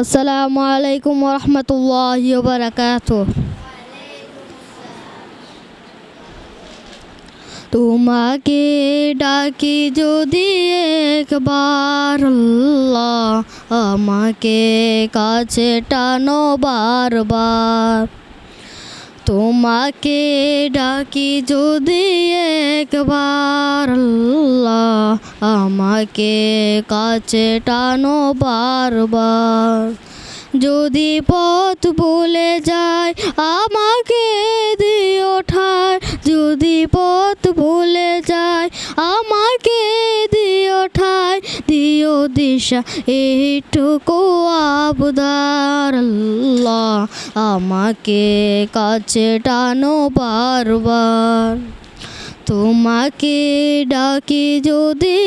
আসসালামু আলাইকুম ওরহমতুল্লাহি ওয়াবারাকাতুহু। তোমাকে ডাকি যদি একবার আল্লাহ, আমাকে কাছে টানো বারবার। তোমাকে ডাকি যদি একবার আল্লাহ, আমাকে কাছে টানো বারবার। যদি পথ ভুলে যায় আমাকে দিও ঠায়, যদি পথ ভুলে যায় আমাকে দিও ঠায়, দিও দিশা এইটুকু আবদার আল্লাহ, আমাকে কাছে টানো বারবার। তোমাকে ডাকি যদি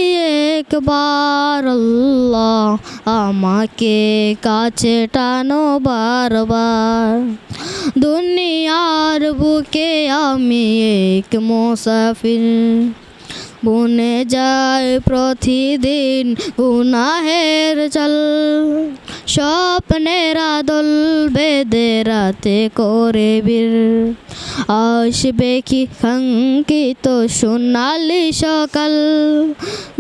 একবার আল্লাহ, আমাকে কাছে টানো বারবার। দুনিয়ার বুকে আমি এক মুসাফির, বনে যায় প্রতিদিন গুনাহের চল। স্বপ্নের আদল বেঁধে রাতে করে বীর, আসবে কি কাঙ্ক্ষিত সোনালি সকাল।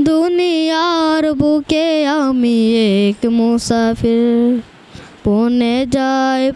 দুনিয়ার বুকে আমি এক মুসাফির, বনে যায়